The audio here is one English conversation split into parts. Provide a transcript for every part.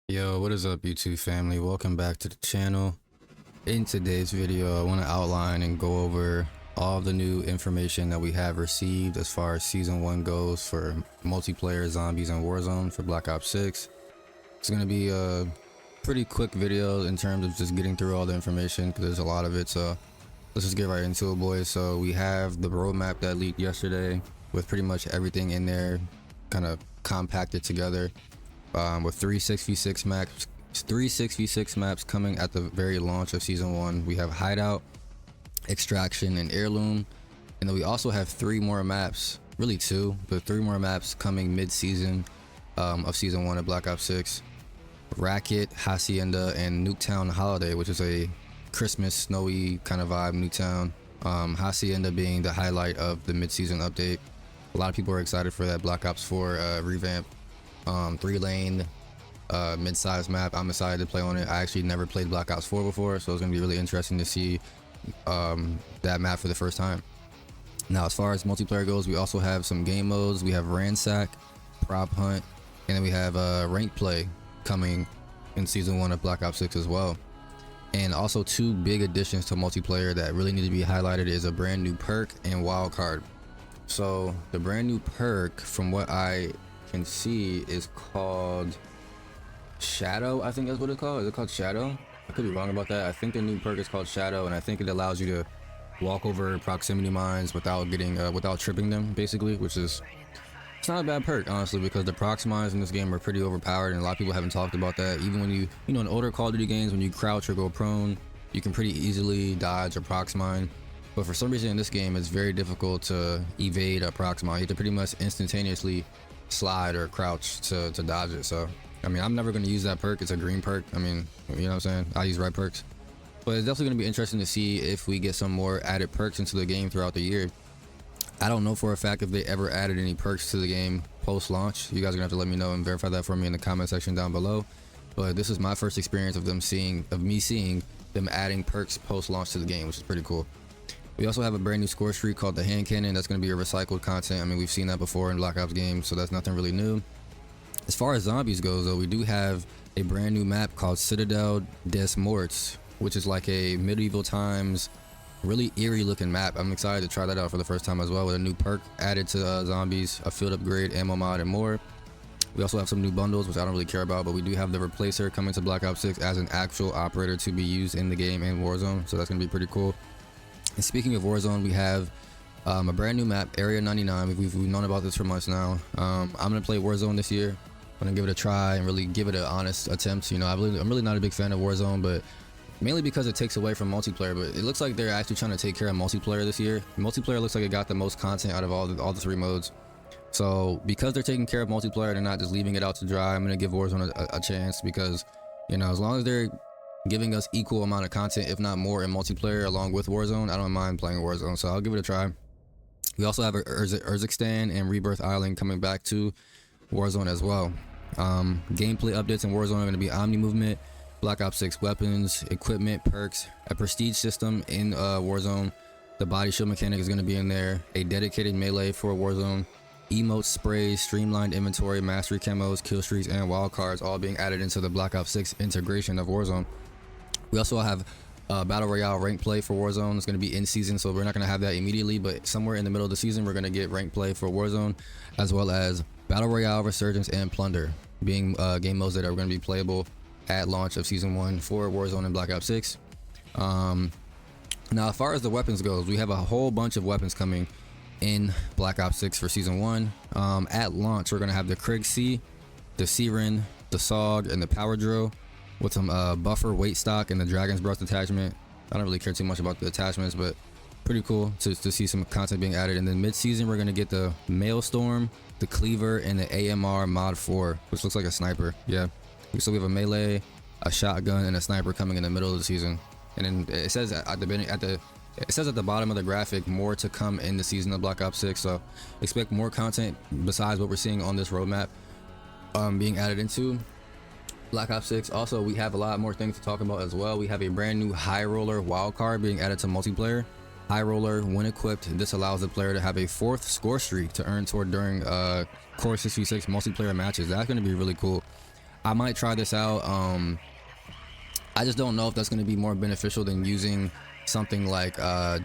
Yo, what is up YouTube family? Welcome back to the channel. In today's video, I want to outline and go over all the new information that we have received as far as season 1 goes for multiplayer zombies and Warzone for Black Ops 6. It's going to be a pretty quick video in terms of just getting through all the information because there's a lot of it, so let's just get right into it, boys. So we have the roadmap that leaked yesterday with pretty much everything in there kind of compacted together. With 3 6v6 maps coming at the very launch of season 1. We have Hideout, Extraction, and Heirloom, and then we also have 3 more maps, really 2, but 3 more maps coming mid-season of season 1 of Black Ops 6. Racket, Hacienda, and Nuketown Holiday, which is a Christmas snowy kind of vibe. Nuketown, Hacienda being the highlight of the mid-season update. A lot of people are excited for that Black Ops 4 revamp. 3-lane mid-sized map. I'm excited to play on it. I actually never played Black Ops 4 before, so it's gonna be really interesting to see that map for the first time. Now, as far as multiplayer goes, we also have some game modes. We have Ransack, Prop Hunt, and then we have Rank Play coming in season 1 of Black Ops 6 as well. And also 2 big additions to multiplayer that really need to be highlighted is a brand new perk and wildcard. So the brand new perk, from what I can see, is called Shadow. I think that's what it's called. Is it called Shadow? I could be wrong about that. I think the new perk is called Shadow, and I think it allows you to walk over proximity mines without getting without tripping them, basically, which is, it's not a bad perk, honestly, because the prox mines in this game are pretty overpowered, and a lot of people haven't talked about that. Even when you know, in older Call of Duty games, when you crouch or go prone, you can pretty easily dodge a prox mine. But for some reason in this game, it's very difficult to evade a prox mine. You have to pretty much instantaneously slide or crouch to dodge it. So I mean, I'm never going to use that perk. It's a green perk. I mean, you know what I'm saying? I use red perks, but it's definitely going to be interesting to see if we get some more added perks into the game throughout the year. I don't know for a fact if they ever added any perks to the game post launch. You guys are gonna have to let me know and verify that for me in the comment section down below. But this is my first experience of me seeing them adding perks post launch to the game, which is pretty cool. We also have a brand new score streak called the hand cannon. That's going to be a recycled content. I mean, we've seen that before in Black Ops games, so that's nothing really new. As far as zombies goes, though, we do have a brand new map called Citadel des Morts, which is like a medieval times, really eerie looking map. I'm excited to try that out for the first time as well, with a new perk added to zombies, a field upgrade, ammo mod, and more. We also have some new bundles, which I don't really care about, but we do have the Replacer coming to Black Ops 6 as an actual operator to be used in the game in Warzone, so that's going to be pretty cool. And speaking of Warzone, we have a brand new map, Area 99. We've known about this for months now. I'm gonna play Warzone this year. I'm gonna give it a try and really give it an honest attempt. You know, I'm really not a big fan of Warzone, but mainly because it takes away from multiplayer. But it looks like they're actually trying to take care of multiplayer this year. Multiplayer looks like it got the most content out of all the 3 modes. So because they're taking care of multiplayer, they're not just leaving it out to dry. I'm gonna give Warzone a chance, because, you know, as long as they're giving us equal amount of content, if not more, in multiplayer along with Warzone, I don't mind playing Warzone, so I'll give it a try. We also have Urzikstan and Rebirth Island coming back to Warzone as well. Gameplay updates in Warzone are going to be Omni Movement, Black Ops 6 weapons, equipment, perks, a prestige system in Warzone. The body shield mechanic is going to be in there, a dedicated melee for Warzone, emotes, sprays, streamlined inventory, mastery camos, kill streaks, and wildcards, all being added into the Black Ops 6 integration of Warzone. We also have Battle Royale rank play for Warzone. It's going to be in season, so we're not going to have that immediately, but somewhere in the middle of the season, we're going to get rank play for Warzone, as well as Battle Royale, Resurgence, and Plunder, being game modes that are going to be playable at launch of season 1 for Warzone and Black Ops 6. Now, as far as the weapons goes, we have a whole bunch of weapons coming in Black Ops 6 for season 1. At launch, we're going to have the Krieg C, the Siren, the SOG, and the Power Drill, with some buffer weight stock and the Dragon's Breath attachment. I don't really care too much about the attachments, but pretty cool to see some content being added. And then mid-season, we're going to get the Maelstrom, the Cleaver, and the AMR Mod 4, which looks like a sniper. Yeah, so we have a melee, a shotgun, and a sniper coming in the middle of the season. And then it says at the bottom of the graphic, more to come in the season of Black Ops 6. So expect more content besides what we're seeing on this roadmap being added into Black Ops 6. Also, we have a lot more things to talk about as well. We have a brand new High Roller wildcard being added to multiplayer. High Roller, when equipped, this allows the player to have a 4th score streak to earn toward during Core 66 multiplayer matches. That's going to be really cool. I might try this out. I just don't know if that's going to be more beneficial than using something like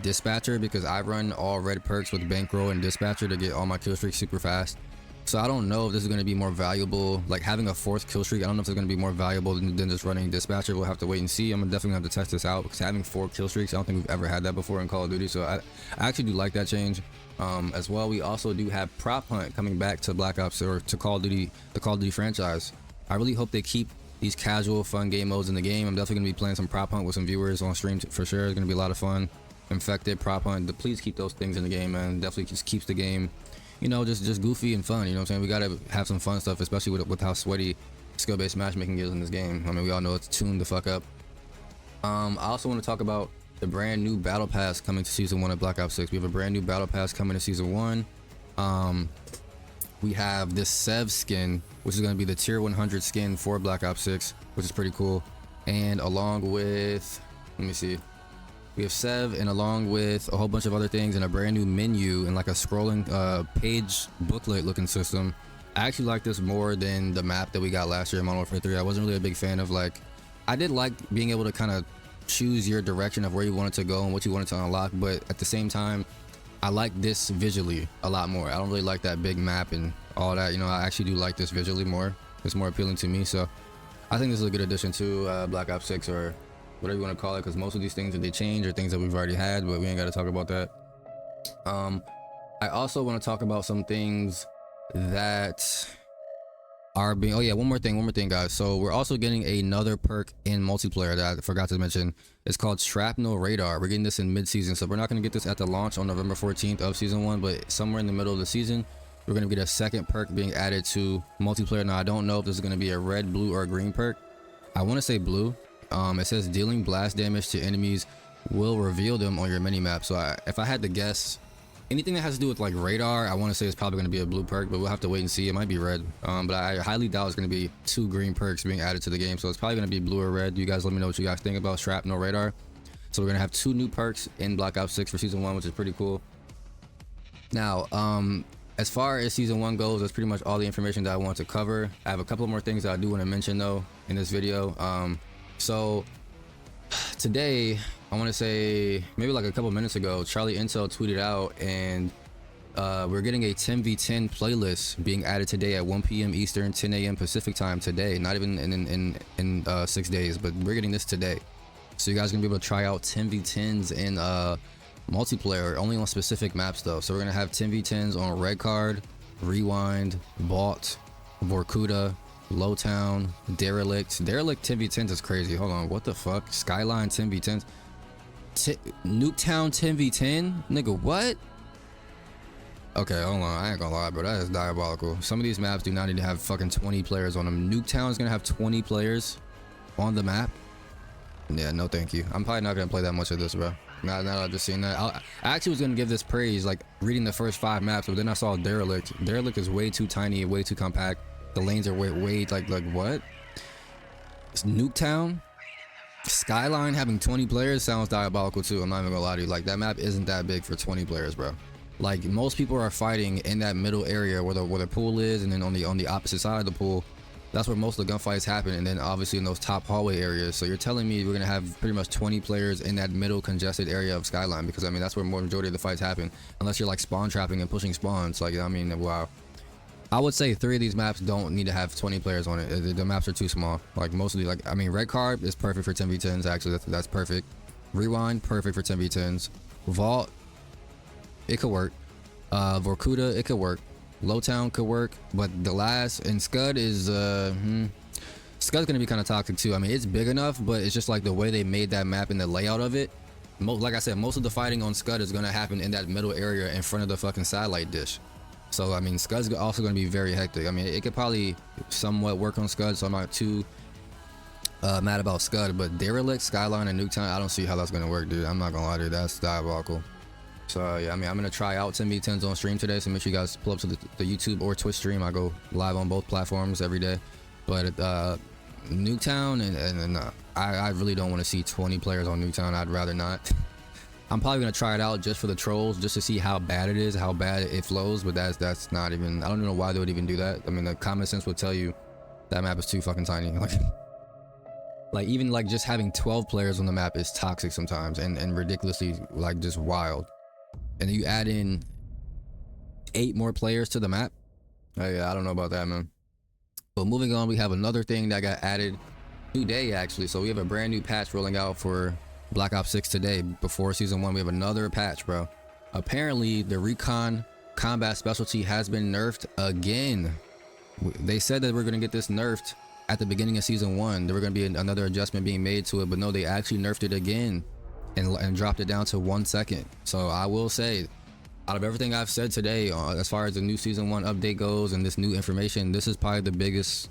Dispatcher, because I run all red perks with Bankroll and Dispatcher to get all my kill streaks super fast. So I don't know if this is going to be more valuable, like having a 4th kill streak. I don't know if it's going to be more valuable than just running Dispatcher. We'll have to wait and see. I'm definitely going to have to test this out, because having 4 kill streaks, I don't think we've ever had that before in Call of Duty. So I actually do like that change. As well, we also do have Prop Hunt coming back to Black Ops, or to Call of Duty, the Call of Duty franchise. I really hope they keep these casual fun game modes in the game. I'm definitely going to be playing some Prop Hunt with some viewers on stream for sure. It's going to be a lot of fun. Infected, Prop Hunt, please keep those things in the game, man. Definitely just keeps the game, you know, just goofy and fun. You know what I'm saying? We gotta have some fun stuff, especially with how sweaty skill-based matchmaking is in this game. I mean, we all know it's tuned the fuck up. I also want to talk about the brand new battle pass coming to season 1 of Black Ops 6. We have a brand new battle pass coming to season 1. We have this Sev skin, which is going to be the tier 100 skin for Black Ops 6, which is pretty cool. And along with, let me see, we have Sev, and along with a whole bunch of other things, and a brand new menu and like a scrolling page booklet looking system. I actually like this more than the map that we got last year in Modern Warfare 3. I wasn't really a big fan of, like, I did like being able to kind of choose your direction of where you wanted to go and what you wanted to unlock, but at the same time, I like this visually a lot more. I don't really like that big map and all that. You know, I actually do like this visually more. It's more appealing to me. So I think this is a good addition to Black Ops 6, or whatever you want to call it, because most of these things that they change are things that we've already had, but we ain't got to talk about that. I also want to talk about some things that are being, oh yeah, one more thing guys. So we're also getting another perk in multiplayer that I forgot to mention. It's called Shrapnel Radar. We're getting this in mid-season, so we're not going to get this at the launch on November 14th of season 1, but somewhere in the middle of the season we're going to get a second perk being added to multiplayer. Now I don't know if this is going to be a red, blue, or a green perk. I want to say blue. It says dealing blast damage to enemies will reveal them on your minimap. So if I had to guess, anything that has to do with like radar, I want to say it's probably going to be a blue perk, but we'll have to wait and see. It might be red, but I highly doubt it's going to be 2 green perks being added to the game. So it's probably going to be blue or red. You guys let me know what you guys think about Shrapnel Radar. So we're going to have 2 new perks in Black Ops 6 for season 1, which is pretty cool. Now, as far as season 1 goes, that's pretty much all the information that I want to cover. I have a couple more things that I do want to mention though in this video. So today, I want to say maybe like a couple minutes ago, Charlie Intel tweeted out, and we're getting a 10v10 playlist being added today at 1 p.m. Eastern, 10 a.m. Pacific time today. Not even in 6 days, but we're getting this today. So you guys are gonna be able to try out 10v10s in multiplayer, only on specific maps though. So we're gonna have 10v10s on Red Card, Rewind, Vault, Vorkuta, Lowtown, Derelict 10v10s is crazy. Hold on, what the fuck? Skyline 10v10s, Nuketown 10v10, nigga, what? Okay, hold on, I ain't gonna lie, bro, that is diabolical. Some of these maps do not need to have fucking 20 players on them. Nuketown is gonna have 20 players on the map. Yeah, no thank you. I'm probably not gonna play that much of this, bro. Now that I've just seen that, I actually was gonna give this praise, like reading the first 5 maps, but then I saw Derelict. Derelict is way too tiny and way too compact. The lanes are way like what? It's Nuketown, Skyline having 20 players sounds diabolical too. I'm not even gonna lie to you. Like, that map isn't that big for 20 players, bro. Like, most people are fighting in that middle area where the pool is, and then on the opposite side of the pool, that's where most of the gunfights happen, and then obviously in those top hallway areas. So you're telling me we're gonna have pretty much 20 players in that middle congested area of Skyline? Because I mean, that's where more majority of the fights happen, unless you're like spawn trapping and pushing spawns. Like, I mean, wow. I would say 3 of these maps don't need to have 20 players on it. The maps are too small. Like, mostly, like, I mean, Red Card is perfect for 10v10s. Actually, that's perfect. Rewind, perfect for 10v10s. Vault, it could work. Vorkuta, it could work. Lowtown could work, but the last, and Scud is Scud's gonna be kind of toxic too. I mean, it's big enough, but it's just like the way they made that map and the layout of it. Like I said, most of the fighting on Scud is gonna happen in that middle area in front of the fucking satellite dish. So I mean, Scud's also gonna be very hectic. I mean, it could probably somewhat work on Scud, so I'm not too mad about Scud. But Derelict, Skyline, and Nuketown, I don't see how that's gonna work, dude. I'm not gonna lie to you, that's diabolical. So yeah, I mean, I'm gonna try out 10v10s on stream today, so make sure you guys pull up to the YouTube or Twitch stream. I go live on both platforms every day. But Nuketown, and I really don't want to see 20 players on Nuketown. I'd rather not. I'm probably gonna try it out just for the trolls, just to see how bad it is, how bad it flows. But that's not even, I don't even know why they would even do that. I mean, the common sense would tell you That map is too fucking tiny. Like even like just having 12 players on the map is toxic sometimes and ridiculously like just wild. And you add in 8 more players to the map. Oh yeah, I don't know about that, man. But moving on, we have another thing that got added today actually. So we have a brand new patch rolling out for Black Ops 6 today. Before season 1, we have another patch, bro. Apparently the recon combat specialty has been nerfed again. They said that we're gonna get this nerfed at the beginning of season 1. There were gonna be another adjustment being made to it, but no, they actually nerfed it again and dropped it down to 1 second. So I will say, out of everything I've said today, as far as the new season 1 update goes and this new information, this is probably the biggest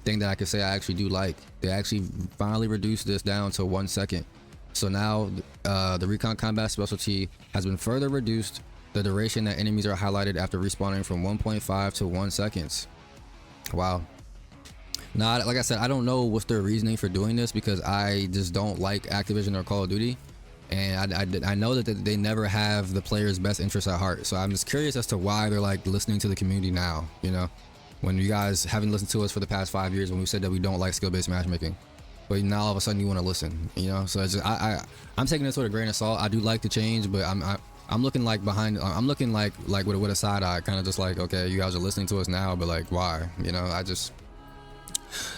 thing that I could say I actually do like. They actually finally reduced this down to 1 second. So now the recon combat specialty has been further reduced. The duration that enemies are highlighted after respawning from 1.5 to 1 seconds. Wow. Now, like I said, I don't know what's their reasoning for doing this, because I just don't like Activision or Call of Duty, and I know that they never have the players' best interests at heart. So I'm just curious as to why they're like listening to the community now, you know, when you guys haven't listened to us for the past 5 years when we said that we don't like skill-based matchmaking, but now all of a sudden you want to listen, you know. So it's just, I'm taking this with a grain of salt. I do like the change, but I'm looking like behind. I'm looking like with a side eye, kind of just like, okay, you guys are listening to us now, but like, why? You know,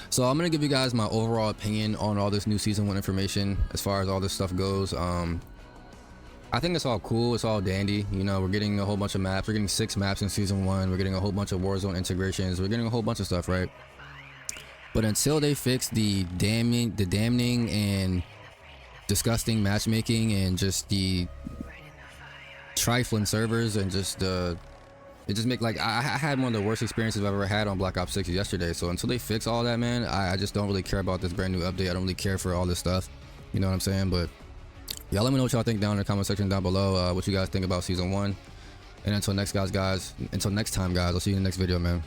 So I'm gonna give you guys my overall opinion on all this new season 1 information as far as all this stuff goes. I think it's all cool. It's all dandy. You know, we're getting a whole bunch of maps. We're getting 6 maps in season 1. We're getting a whole bunch of Warzone integrations. We're getting a whole bunch of stuff, right? But until they fix the damning and disgusting matchmaking and just the trifling servers and just it just make like I had one of the worst experiences I've ever had on Black Ops 6 yesterday. So until they fix all that, man, I just don't really care about this brand new update. I don't really care for all this stuff, you know what I'm saying? But y'all let me know what y'all think down in the comment section down below, what you guys think about season 1. And until next time, guys, I'll see you in the next video, man.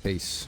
Peace.